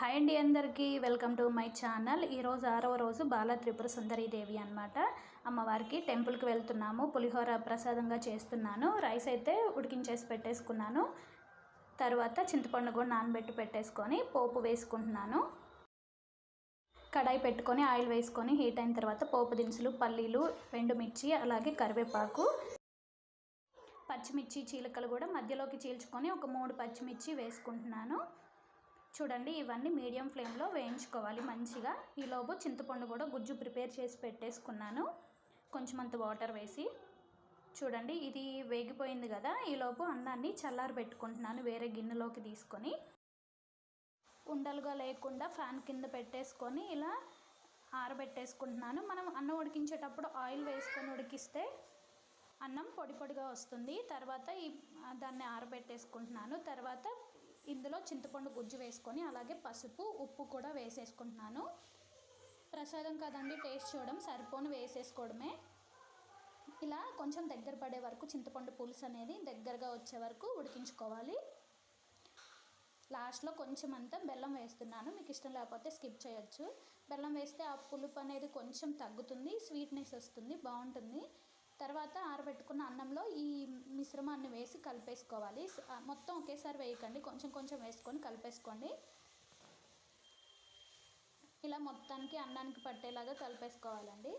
Hi అండి అందరికీ welcome to my channel. ఈరోజు 6వ రోజు బాల త్రిపుర సుందరి దేవి అనమాట. అమ్మవారికి టెంపుల్కి వెళ్తున్నాము. పులిహోర ప్రసాదంగా చేస్తున్నాను. రైస్ అయితే ఉడికించేసి పెట్టేసుకున్నాను. తర్వాత చింతపండు కూడా నానబెట్టి పెట్టేసుకొని పోపు వేసుకుంటున్నాను. కడాయి పెట్టుకొని ఆయిల్ వేసుకొని హీట్ అయిన తర్వాత పోపు దినుసులు, పల్లీలు, ఎండుమిర్చి, అలాగే కరివేపాకు, పచ్చిమిర్చి చీలికలు కూడా మధ్యలోకి చీల్చుకొని ఒక 3 పచ్చిమిర్చి వేసుకుంటున్నాను. చూడండి, ఇవన్నీ మీడియం ఫ్లేమ్లో వేయించుకోవాలి మంచిగా. ఈలోపు చింతపండు కూడా గుజ్జు ప్రిపేర్ చేసి పెట్టేసుకున్నాను కొంచెం అంత వాటర్ వేసి. చూడండి, ఇది వేగిపోయింది కదా. ఈలోపు అన్నాన్ని చల్లారి పెట్టుకుంటున్నాను వేరే గిన్నెలోకి తీసుకొని. ఉండలుగా లేకుండా ఫ్యాన్ కింద పెట్టేసుకొని ఇలా ఆరబెట్టేసుకుంటున్నాను. మనం అన్నం ఉడికించేటప్పుడు ఆయిల్ వేసుకొని ఉడికిస్తే అన్నం పొడి పొడిగా వస్తుంది. తర్వాత దాన్ని ఆరబెట్టేసుకుంటున్నాను. తర్వాత ఇందులో చింతపండు గుజ్జు వేసుకొని అలాగే పసుపు, ఉప్పు కూడా వేసేసుకుంటున్నాను. ప్రసాదం కదండి, టేస్ట్ చూడడం సరిపోని వేసేసుకోవడమే. ఇలా కొంచెం దగ్గర పడే వరకు చింతపండు పులుసు అనేది దగ్గరగా వచ్చే వరకు ఉడికించుకోవాలి. లాస్ట్లో కొంచెం అంతా బెల్లం వేస్తున్నాను. మీకు ఇష్టం లేకపోతే స్కిప్ చేయొచ్చు. బెల్లం వేస్తే ఆ పులుపు అనేది కొంచెం తగ్గుతుంది, స్వీట్నెస్ వస్తుంది, బాగుంటుంది. తర్వాత ఆరబెట్టుకున్న అన్నంలో ఈ మిశ్రమాన్ని వేసి కలిపేసుకోవాలి. మొత్తం ఒకేసారి వేయకండి, కొంచెం కొంచెం వేసుకొని కలిపేసుకోండి. ఇలా మొత్తానికి అన్నానికి పట్టేలాగా కలిపేసుకోవాలండి.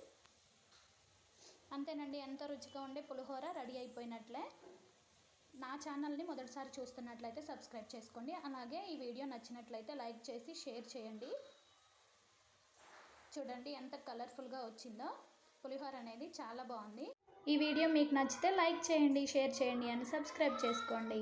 అంతేనండి, ఎంతో రుచిగా ఉండే పులిహోర రెడీ అయిపోయినట్లే. నా ఛానల్ని మొదటిసారి చూస్తున్నట్లయితే సబ్స్క్రైబ్ చేసుకోండి. అలాగే ఈ వీడియో నచ్చినట్లయితే లైక్ చేసి షేర్ చేయండి. చూడండి ఎంత కలర్ఫుల్గా వచ్చిందో. పులిహోర అనేది చాలా బాగుంది. ఈ వీడియో మీకు నచ్చితే లైక్ చేయండి, షేర్ చేయండి అండ్ సబ్స్క్రైబ్ చేసుకోండి.